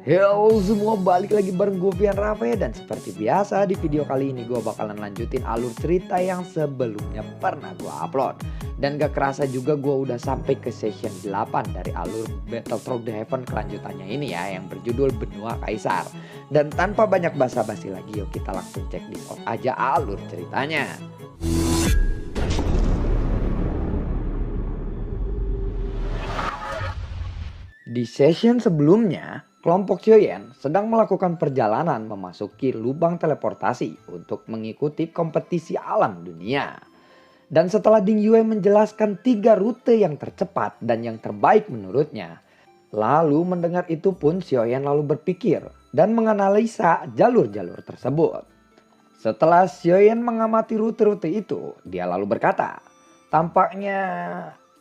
Yo semua, balik lagi bareng gue Pian Rafe. Dan seperti biasa di video kali ini gue bakalan lanjutin alur cerita yang sebelumnya pernah gue upload. Dan gak kerasa juga gue udah sampai ke session 8 dari alur Battle Through the Heaven kelanjutannya ini ya, yang berjudul Benua Kaisar. Dan tanpa banyak basa-basi lagi, yuk kita langsung cek di out aja alur ceritanya. Di session sebelumnya, kelompok Xiaoyan sedang melakukan perjalanan memasuki lubang teleportasi untuk mengikuti kompetisi alam dunia. Dan setelah Ding Yue menjelaskan 3 rute yang tercepat dan yang terbaik menurutnya, lalu mendengar itu pun Xiaoyan lalu berpikir dan menganalisa jalur-jalur tersebut. Setelah Xiaoyan mengamati rute-rute itu, dia lalu berkata, tampaknya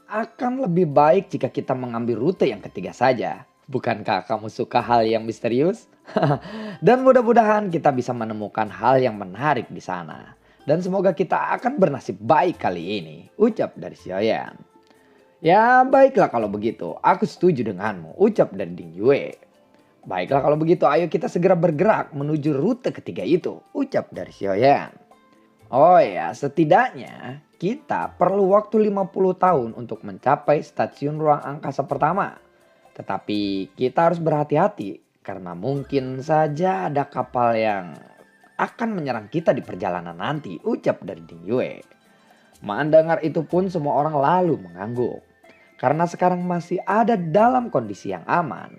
akan lebih baik jika kita mengambil rute yang ketiga saja. Bukankah kamu suka hal yang misterius? Dan mudah-mudahan kita bisa menemukan hal yang menarik di sana. Dan semoga kita akan bernasib baik kali ini, ucap dari Xiaoyan. Ya baiklah kalau begitu, aku setuju denganmu, ucap dari Ding Yue. Baiklah kalau begitu, ayo kita segera bergerak menuju rute ketiga itu, ucap dari Xiaoyan. Oh ya, setidaknya kita perlu waktu 50 tahun untuk mencapai stasiun ruang angkasa pertama. Tetapi kita harus berhati-hati karena mungkin saja ada kapal yang akan menyerang kita di perjalanan nanti, ucap dari Ding Yue. Mendengar itu pun semua orang lalu mengangguk. Karena sekarang masih ada dalam kondisi yang aman,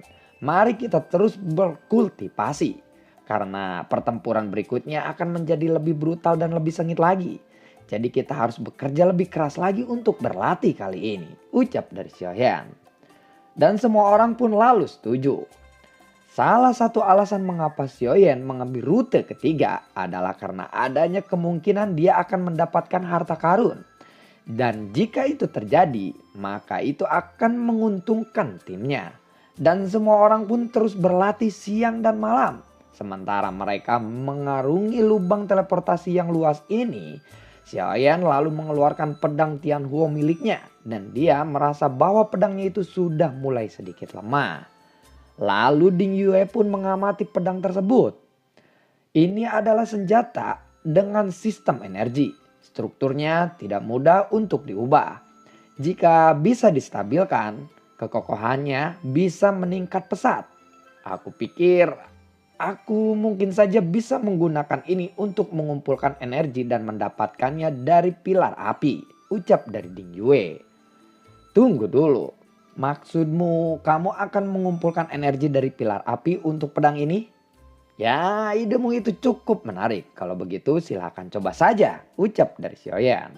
mari kita terus berkultivasi. Karena pertempuran berikutnya akan menjadi lebih brutal dan lebih sengit lagi. Jadi kita harus bekerja lebih keras lagi untuk berlatih kali ini, ucap dari Xiaoyan. Dan semua orang pun lalu setuju. Salah satu alasan mengapa Xiaoyan mengambil rute ketiga adalah karena adanya kemungkinan dia akan mendapatkan harta karun. Dan jika itu terjadi, maka itu akan menguntungkan timnya. Dan semua orang pun terus berlatih siang dan malam. Sementara mereka mengarungi lubang teleportasi yang luas ini, Xiaoyan lalu mengeluarkan pedang Tianhuo miliknya. Dan dia merasa bahwa pedangnya itu sudah mulai sedikit lemah. Lalu Ding Yue pun mengamati pedang tersebut. Ini adalah senjata dengan sistem energi. Strukturnya tidak mudah untuk diubah. Jika bisa distabilkan, kekokohannya bisa meningkat pesat. Aku pikir aku mungkin saja bisa menggunakan ini untuk mengumpulkan energi dan mendapatkannya dari pilar api, ucap dari Ding Yue. Tunggu dulu, maksudmu kamu akan mengumpulkan energi dari pilar api untuk pedang ini? Ya, idemu itu cukup menarik. Kalau begitu silahkan coba saja, ucap dari Xiaoyan.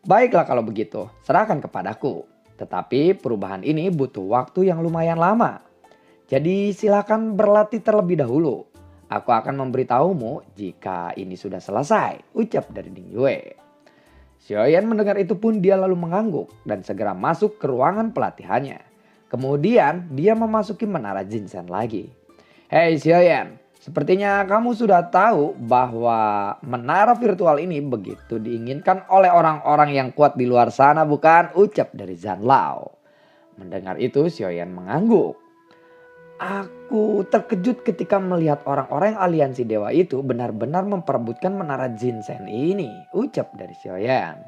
Baiklah kalau begitu, serahkan kepadaku. Tetapi perubahan ini butuh waktu yang lumayan lama. Jadi silakan berlatih terlebih dahulu. Aku akan memberitahumu jika ini sudah selesai, ucap dari Ding Yue. Xiaoyan mendengar itu pun dia lalu mengangguk dan segera masuk ke ruangan pelatihannya. Kemudian dia memasuki menara Jinsen lagi. Hei Xiaoyan, sepertinya kamu sudah tahu bahwa menara virtual ini begitu diinginkan oleh orang-orang yang kuat di luar sana, bukan? Ucap dari Zhan Lao. Mendengar itu Xiaoyan mengangguk. Aku terkejut ketika melihat orang-orang aliansi dewa itu benar-benar memperebutkan menara Jinsen ini, ucap dari Xiaoyan.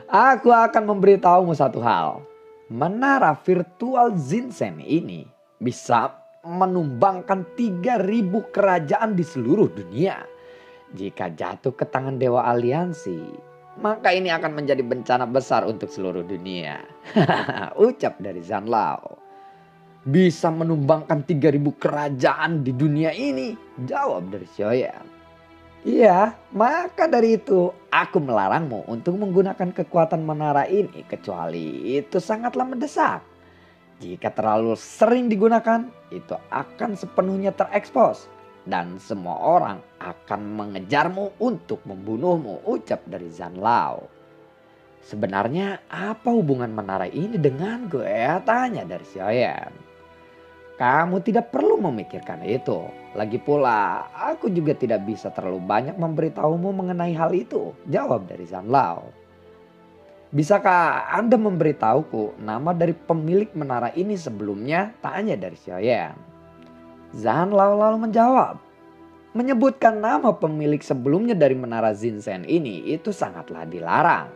Aku akan memberitahumu satu hal. Menara virtual Jinsen ini bisa menumbangkan 3.000 kerajaan di seluruh dunia. Jika jatuh ke tangan dewa aliansi, maka ini akan menjadi bencana besar untuk seluruh dunia. Ucap dari Zhan Lao. Bisa menumbangkan 3.000 kerajaan di dunia ini, jawab dari Xiaoyan. Iya, maka dari itu aku melarangmu untuk menggunakan kekuatan menara ini kecuali itu sangatlah mendesak. Jika terlalu sering digunakan, itu akan sepenuhnya terekspos dan semua orang akan mengejarmu untuk membunuhmu, ucap dari Zhan Lao. Sebenarnya apa hubungan menara ini dengan gue? Tanya dari Xiaoyan. Kamu tidak perlu memikirkan itu. Lagi pula, aku juga tidak bisa terlalu banyak memberitahumu mengenai hal itu, jawab dari Zhan Lao. Bisakah Anda memberitahuku nama dari pemilik menara ini sebelumnya? Tanya dari Xiaoyan. Zhan Lao lalu menjawab, menyebutkan nama pemilik sebelumnya dari menara Zinsen ini itu sangatlah dilarang.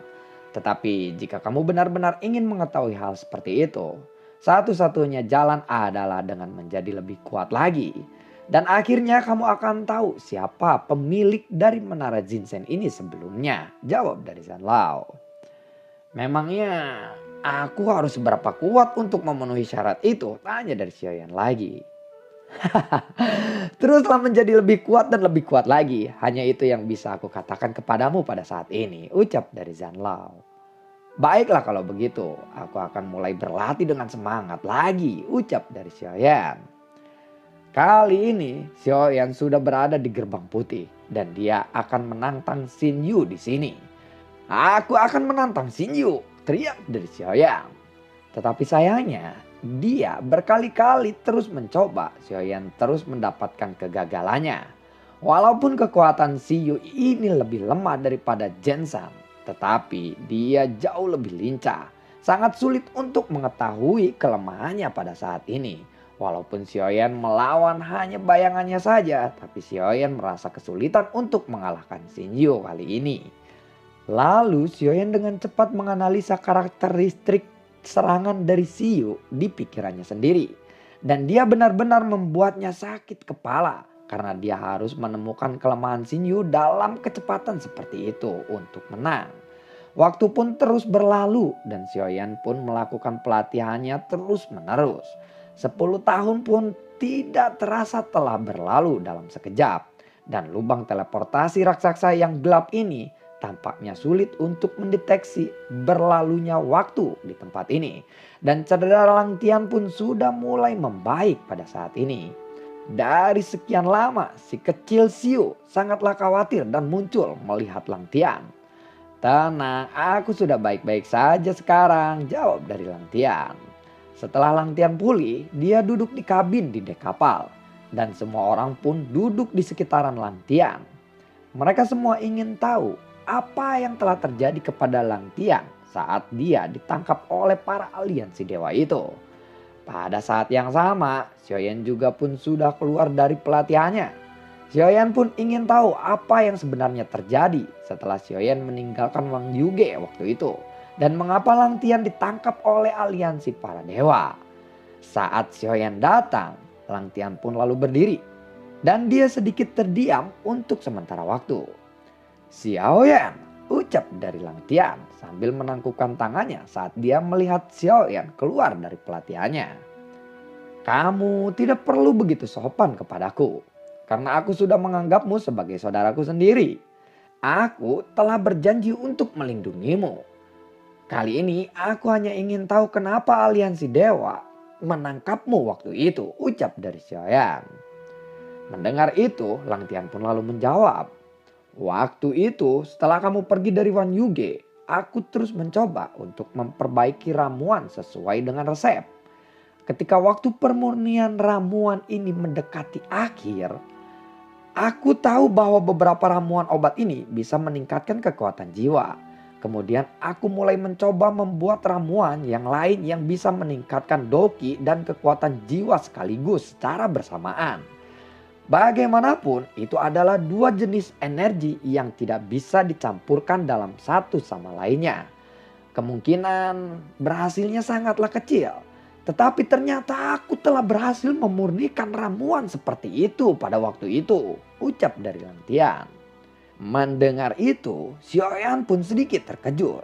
Tetapi jika kamu benar-benar ingin mengetahui hal seperti itu, satu-satunya jalan adalah dengan menjadi lebih kuat lagi. Dan akhirnya kamu akan tahu siapa pemilik dari menara Zinsen ini sebelumnya. Jawab dari Zhan Lao. Memangnya aku harus seberapa kuat untuk memenuhi syarat itu? Tanya dari Xiaoyan lagi. Teruslah menjadi lebih kuat dan lebih kuat lagi. Hanya itu yang bisa aku katakan kepadamu pada saat ini. Ucap dari Zhan Lao. Baiklah kalau begitu. Aku akan mulai berlatih dengan semangat lagi. Ucap dari Xiaoyan. Kali ini Xiaoyan sudah berada di gerbang putih. Dan dia akan menantang Xin Yu di sini. Aku akan menantang Xin Yu. Teriak dari Xiaoyan. Tetapi sayangnya dia berkali-kali terus mencoba. Xiaoyan terus mendapatkan kegagalannya. Walaupun kekuatan Xin Yu ini lebih lemah daripada Zhensan, tetapi dia jauh lebih lincah. Sangat sulit untuk mengetahui kelemahannya pada saat ini. Walaupun Xiaoyan melawan hanya bayangannya saja, tapi Xiaoyan merasa kesulitan untuk mengalahkan Xin Yu kali ini. Lalu Xiaoyan dengan cepat menganalisa karakteristik serangan dari Xin Yu di pikirannya sendiri. Dan dia benar-benar membuatnya sakit kepala. Karena dia harus menemukan kelemahan Xin Yu dalam kecepatan seperti itu untuk menang. Waktu pun terus berlalu dan Xiaoyan pun melakukan pelatihannya terus menerus. 10 tahun pun tidak terasa telah berlalu dalam sekejap. Dan lubang teleportasi raksasa yang gelap ini tampaknya sulit untuk mendeteksi berlalunya waktu di tempat ini. Dan cedera Lang Tian pun sudah mulai membaik pada saat ini. Dari sekian lama si kecil Xiu sangatlah khawatir dan muncul melihat Lang Tian. Tenang, aku sudah baik-baik saja sekarang, jawab dari Lang Tian. Setelah Lang Tian pulih, dia duduk di kabin di dek kapal. Dan semua orang pun duduk di sekitaran Lang Tian. Mereka semua ingin tahu apa yang telah terjadi kepada Lang Tian saat dia ditangkap oleh para aliansi dewa itu. Pada saat yang sama, Xiaoyan juga pun sudah keluar dari pelatihannya. Xiaoyan pun ingin tahu apa yang sebenarnya terjadi setelah Xiaoyan meninggalkan Wang Yuge waktu itu. Dan mengapa Lang Tian ditangkap oleh aliansi para dewa. Saat Xiaoyan datang, Lang Tian pun lalu berdiri. Dan dia sedikit terdiam untuk sementara waktu. Xiaoyan, ucap dari Lang Tian sambil menangkupkan tangannya saat dia melihat Xiaoyan keluar dari pelatihannya. Kamu tidak perlu begitu sopan kepadaku, karena aku sudah menganggapmu sebagai saudaraku sendiri. Aku telah berjanji untuk melindungimu. Kali ini aku hanya ingin tahu kenapa aliansi dewa menangkapmu waktu itu, ucap dari Xiaoyan. Mendengar itu, Lang Tian pun lalu menjawab. Waktu itu setelah kamu pergi dari Wan Yuge, aku terus mencoba untuk memperbaiki ramuan sesuai dengan resep. Ketika waktu permurnian ramuan ini mendekati akhir, aku tahu bahwa beberapa ramuan obat ini bisa meningkatkan kekuatan jiwa. Kemudian aku mulai mencoba membuat ramuan yang lain yang bisa meningkatkan doki dan kekuatan jiwa sekaligus secara bersamaan. Bagaimanapun itu adalah dua jenis energi yang tidak bisa dicampurkan dalam satu sama lainnya. Kemungkinan berhasilnya sangatlah kecil. Tetapi ternyata aku telah berhasil memurnikan ramuan seperti itu pada waktu itu, ucap dari Lang Tian. Mendengar itu, Xiaoyan pun sedikit terkejut.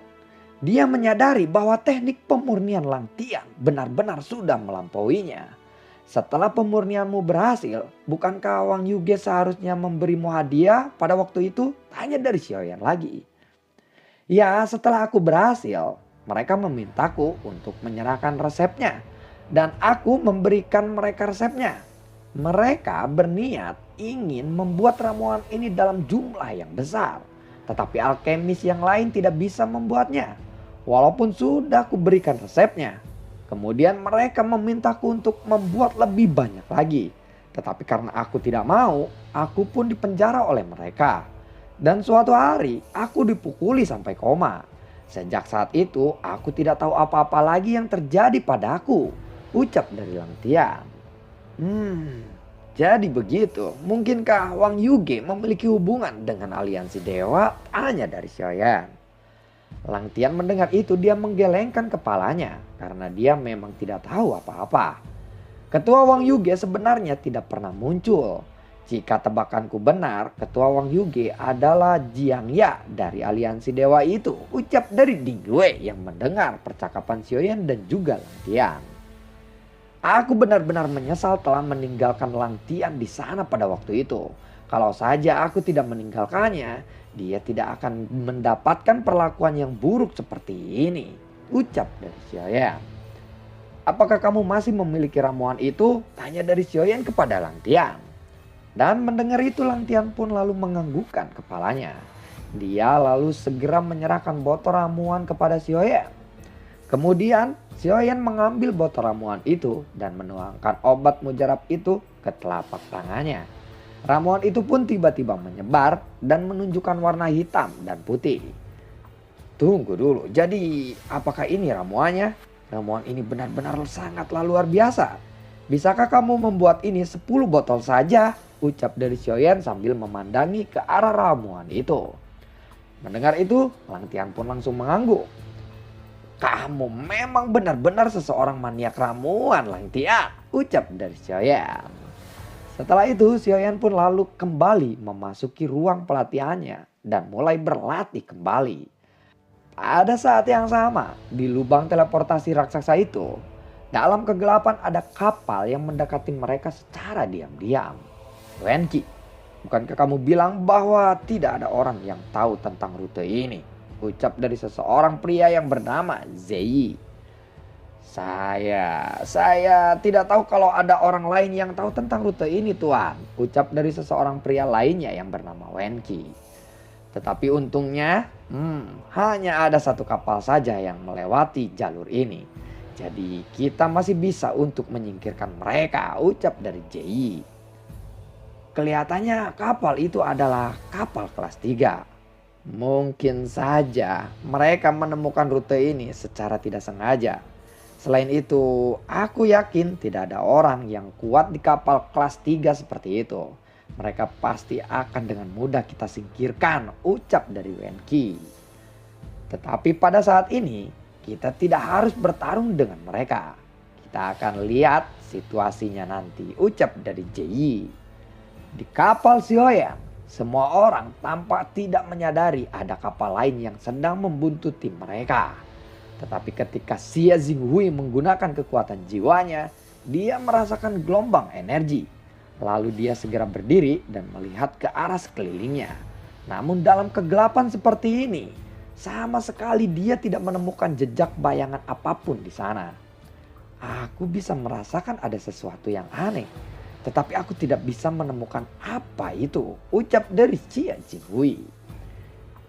Dia menyadari bahwa teknik pemurnian Lang Tian benar-benar sudah melampauinya. Setelah pemurnianmu berhasil, bukankah Wang Yuge seharusnya memberimu hadiah pada waktu itu? Tanya dari Xiaoyan lagi. Ya, setelah aku berhasil, mereka memintaku untuk menyerahkan resepnya. Dan aku memberikan mereka resepnya. Mereka berniat ingin membuat ramuan ini dalam jumlah yang besar. Tetapi alkemis yang lain tidak bisa membuatnya. Walaupun sudah aku berikan resepnya. Kemudian mereka memintaku untuk membuat lebih banyak lagi. Tetapi karena aku tidak mau, aku pun dipenjara oleh mereka. Dan suatu hari aku dipukuli sampai koma. Sejak saat itu aku tidak tahu apa-apa lagi yang terjadi padaku, ucap dari Lang Tian. Hmm, jadi begitu. Mungkinkah Wang Yuge memiliki hubungan dengan aliansi dewa? Tanya dari Xiaoyan. Lang Tian mendengar itu dia menggelengkan kepalanya karena dia memang tidak tahu apa-apa. Ketua Wang Yuge sebenarnya tidak pernah muncul. Jika tebakanku benar, ketua Wang Yuge adalah Jiang Ya dari aliansi dewa itu, ucap dari Ding Yue yang mendengar percakapan Xiaoyan dan juga Lang Tian. Aku benar-benar menyesal telah meninggalkan Lang Tian di sana pada waktu itu. Kalau saja aku tidak meninggalkannya, dia tidak akan mendapatkan perlakuan yang buruk seperti ini, ucap dari Xiaoyan. Apakah kamu masih memiliki ramuan itu? Tanya dari Xiaoyan kepada Lang Tian. Dan mendengar itu Lang Tian pun lalu menganggukkan kepalanya. Dia lalu segera menyerahkan botol ramuan kepada Xiaoyan. Kemudian Xiaoyan mengambil botol ramuan itu dan menuangkan obat mujarab itu ke telapak tangannya. Ramuan itu pun tiba-tiba menyebar dan menunjukkan warna hitam dan putih. Tunggu dulu, jadi apakah ini ramuannya? Ramuan ini benar-benar sangatlah luar biasa. Bisakah kamu membuat ini 10 botol saja? Ucap dari Xiaoyan sambil memandangi ke arah ramuan itu. Mendengar itu, Lang Tian pun langsung mengangguk. Kamu memang benar-benar seseorang maniak ramuan, Lang Tian, ucap dari Xiaoyan. Setelah itu, Xiaoyan pun lalu kembali memasuki ruang pelatihannya dan mulai berlatih kembali. Pada saat yang sama, di lubang teleportasi raksasa itu, dalam kegelapan ada kapal yang mendekati mereka secara diam-diam. Wenqi, bukankah kamu bilang bahwa tidak ada orang yang tahu tentang rute ini? Ucap dari seseorang pria yang bernama Zei. Saya tidak tahu kalau ada orang lain yang tahu tentang rute ini, Tuan. Ucap dari seseorang pria lainnya yang bernama Wenqi. Tetapi untungnya hanya ada satu kapal saja yang melewati jalur ini. Jadi kita masih bisa untuk menyingkirkan mereka, ucap dari Ji. Kelihatannya kapal itu adalah kapal kelas 3. Mungkin saja mereka menemukan rute ini secara tidak sengaja. Selain itu, aku yakin tidak ada orang yang kuat di kapal kelas 3 seperti itu. Mereka pasti akan dengan mudah kita singkirkan, ucap dari Wenqi. Tetapi pada saat ini kita tidak harus bertarung dengan mereka. Kita akan lihat situasinya nanti, ucap dari Ji. Di kapal Xiaoyan, semua orang tampak tidak menyadari ada kapal lain yang sedang membuntuti mereka. Tetapi ketika Xia Jinghui menggunakan kekuatan jiwanya, dia merasakan gelombang energi. Lalu dia segera berdiri dan melihat ke arah sekelilingnya. Namun dalam kegelapan seperti ini, sama sekali dia tidak menemukan jejak bayangan apapun di sana. Aku bisa merasakan ada sesuatu yang aneh. Tetapi aku tidak bisa menemukan apa itu, ucap dari Xia Jinghui.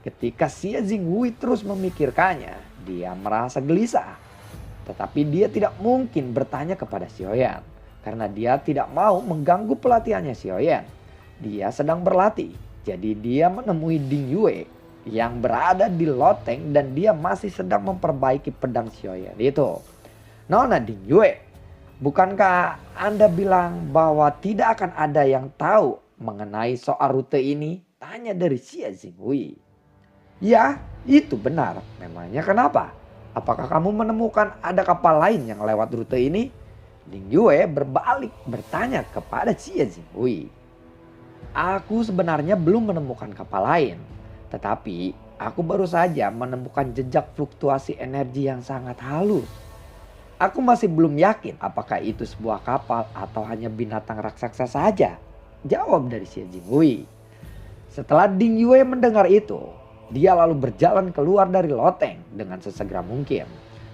Ketika Xia Jinghui terus memikirkannya, dia merasa gelisah. Tetapi dia tidak mungkin bertanya kepada Xiaoyan. Karena dia tidak mau mengganggu pelatihannya Xiaoyan. Dia sedang berlatih. Jadi dia menemui Ding Yue yang berada di loteng dan dia masih sedang memperbaiki pedang Xiaoyan itu. Nona Ding Yue, bukankah Anda bilang bahwa tidak akan ada yang tahu mengenai soal rute ini? Tanya dari Xia Jinghui. Ya, itu benar. Memangnya kenapa? Apakah kamu menemukan ada kapal lain yang lewat rute ini? Ding Yue berbalik bertanya kepada Xia Jinghui. Aku sebenarnya belum menemukan kapal lain. Tetapi aku baru saja menemukan jejak fluktuasi energi yang sangat halus. Aku masih belum yakin apakah itu sebuah kapal atau hanya binatang raksasa saja. Jawab dari Xia Jinghui. Setelah Ding Yue mendengar itu, dia lalu berjalan keluar dari loteng dengan sesegera mungkin.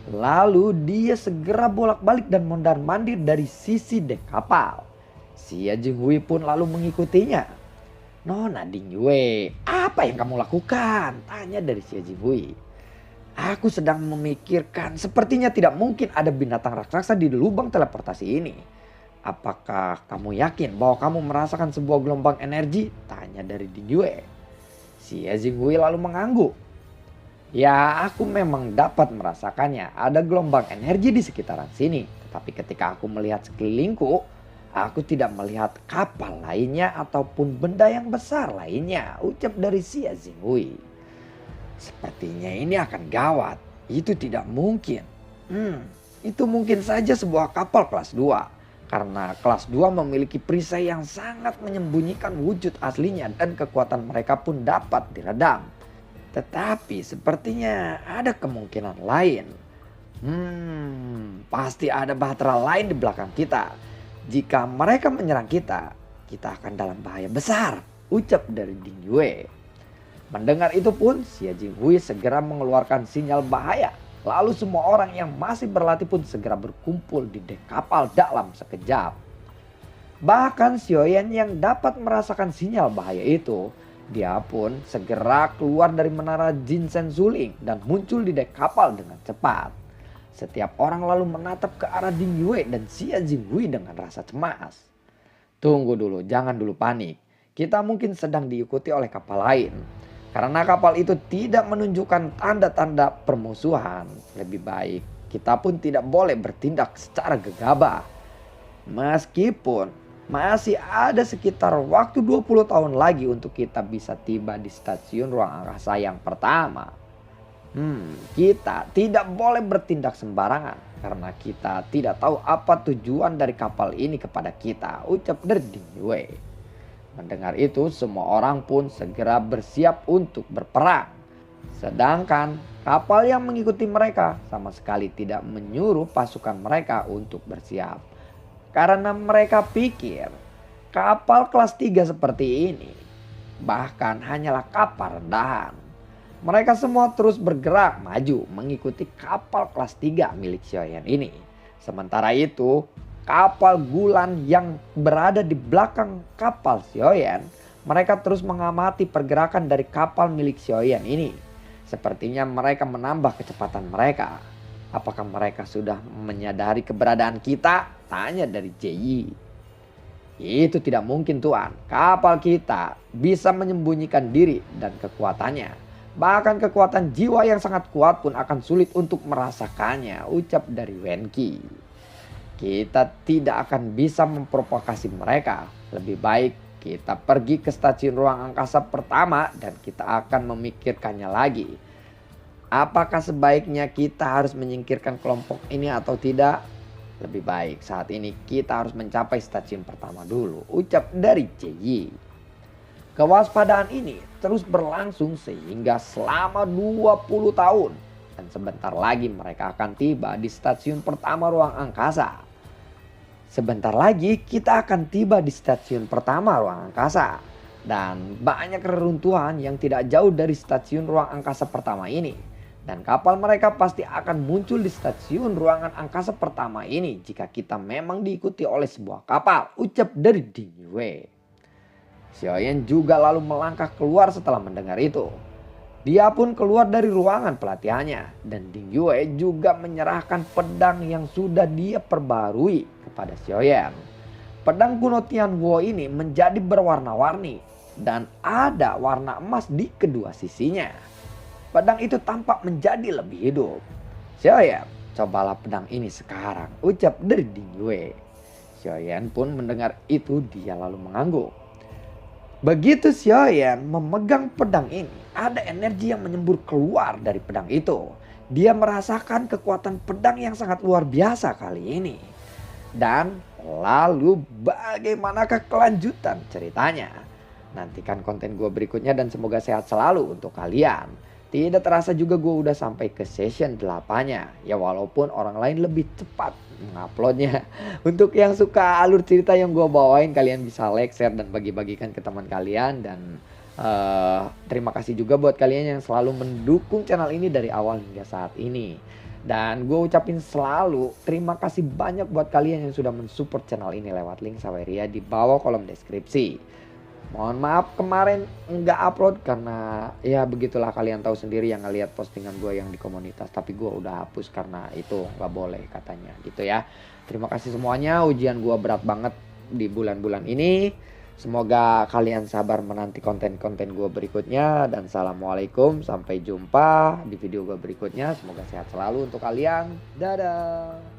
Lalu dia segera bolak-balik dan mondar-mandir dari sisi dek kapal. Xia Jinghui pun lalu mengikutinya. Nona Ding Yue, apa yang kamu lakukan? Tanya dari Xia Jinghui. Aku sedang memikirkan, sepertinya tidak mungkin ada binatang raksasa di lubang teleportasi ini. Apakah kamu yakin bahwa kamu merasakan sebuah gelombang energi? Tanya dari Ding Yue. Xia Jinghui lalu mengangguk. Ya, aku memang dapat merasakannya. Ada gelombang energi di sekitaran sini. Tetapi ketika aku melihat sekelilingku, aku tidak melihat kapal lainnya ataupun benda yang besar lainnya. Ucap dari Xia Jinghui. Sepertinya ini akan gawat. Itu tidak mungkin. Itu mungkin saja sebuah kapal kelas 2. Karena kelas 2 memiliki perisai yang sangat menyembunyikan wujud aslinya dan kekuatan mereka pun dapat diredam. Tetapi sepertinya ada kemungkinan lain. Pasti ada bahtera lain di belakang kita. Jika mereka menyerang kita, kita akan dalam bahaya besar. Ucap dari Ding Yue. Mendengar itu pun, Xia Jinghui segera mengeluarkan sinyal bahaya. Lalu semua orang yang masih berlatih pun segera berkumpul di dek kapal dalam sekejap. Bahkan Xiaoyan yang dapat merasakan sinyal bahaya itu, dia pun segera keluar dari menara Jinsen Suling dan muncul di dek kapal dengan cepat. Setiap orang lalu menatap ke arah Ding Yue dan Xia Jinghui dengan rasa cemas. Tunggu dulu, jangan dulu panik. Kita mungkin sedang diikuti oleh kapal lain. Karena kapal itu tidak menunjukkan tanda-tanda permusuhan, lebih baik kita pun tidak boleh bertindak secara gegabah. Meskipun masih ada sekitar waktu 20 tahun lagi untuk kita bisa tiba di stasiun ruang angkasa yang pertama. Kita tidak boleh bertindak sembarangan karena kita tidak tahu apa tujuan dari kapal ini kepada kita, ucap dari Ding Yue. Mendengar itu, semua orang pun segera bersiap untuk berperang. Sedangkan kapal yang mengikuti mereka sama sekali tidak menyuruh pasukan mereka untuk bersiap. Karena mereka pikir kapal kelas 3 seperti ini bahkan hanyalah kapal rendahan. Mereka semua terus bergerak maju mengikuti kapal kelas 3 milik Xiaoyan ini. Sementara itu, kapal Gulan yang berada di belakang kapal Xiaoyan, mereka terus mengamati pergerakan dari kapal milik Xiaoyan ini. Sepertinya mereka menambah kecepatan mereka. Apakah mereka sudah menyadari keberadaan kita? Tanya dari Ji. Itu tidak mungkin tuan. Kapal kita bisa menyembunyikan diri dan kekuatannya. Bahkan kekuatan jiwa yang sangat kuat pun akan sulit untuk merasakannya. Ucap dari Wenqi. Kita tidak akan bisa memprovokasi mereka. Lebih baik kita pergi ke stasiun ruang angkasa pertama dan kita akan memikirkannya lagi. Apakah sebaiknya kita harus menyingkirkan kelompok ini atau tidak? Lebih baik saat ini kita harus mencapai stasiun pertama dulu, ucap dari Ji. Kewaspadaan ini terus berlangsung sehingga selama 20 tahun. Dan sebentar lagi mereka akan tiba di stasiun pertama ruang angkasa. Sebentar lagi kita akan tiba di stasiun pertama ruang angkasa. Dan banyak reruntuhan yang tidak jauh dari stasiun ruang angkasa pertama ini. Dan kapal mereka pasti akan muncul di stasiun ruangan angkasa pertama ini jika kita memang diikuti oleh sebuah kapal, ucap dari Ding Yue. Xiaoyan juga lalu melangkah keluar setelah mendengar itu. Dia pun keluar dari ruangan pelatihannya dan Ding Yue juga menyerahkan pedang yang sudah dia perbarui kepada Xiaoyan. Pedang kuno Tianguo ini menjadi berwarna-warni dan ada warna emas di kedua sisinya. Pedang itu tampak menjadi lebih hidup. Xiaoyan, cobalah pedang ini sekarang, ucap dari Ding Yue. Xiaoyan pun mendengar itu dia lalu mengangguk. Begitu Xiaoyan memegang pedang ini, ada energi yang menyembur keluar dari pedang itu. Dia merasakan kekuatan pedang yang sangat luar biasa kali ini. Dan lalu bagaimanakah kelanjutan ceritanya? Nantikan konten gue berikutnya dan semoga sehat selalu untuk kalian. Tidak terasa juga gue udah sampai ke session 8-nya. Ya walaupun orang lain lebih cepat menguploadnya. Untuk yang suka alur cerita yang gue bawain, kalian bisa like, share, dan bagi-bagikan ke teman kalian. Dan terima kasih juga buat kalian yang selalu mendukung channel ini dari awal hingga saat ini. Dan gue ucapin selalu terima kasih banyak buat kalian yang sudah mensupport channel ini lewat link Saweria di bawah kolom deskripsi. Mohon maaf kemarin nggak upload karena ya begitulah, kalian tahu sendiri yang ngelihat postingan gue yang di komunitas. Tapi gue udah hapus karena itu nggak boleh katanya gitu ya. Terima kasih semuanya, ujian gue berat banget di bulan-bulan ini. Semoga kalian sabar menanti konten-konten gue berikutnya. Dan assalamualaikum, sampai jumpa di video gue berikutnya. Semoga sehat selalu untuk kalian. Dadah.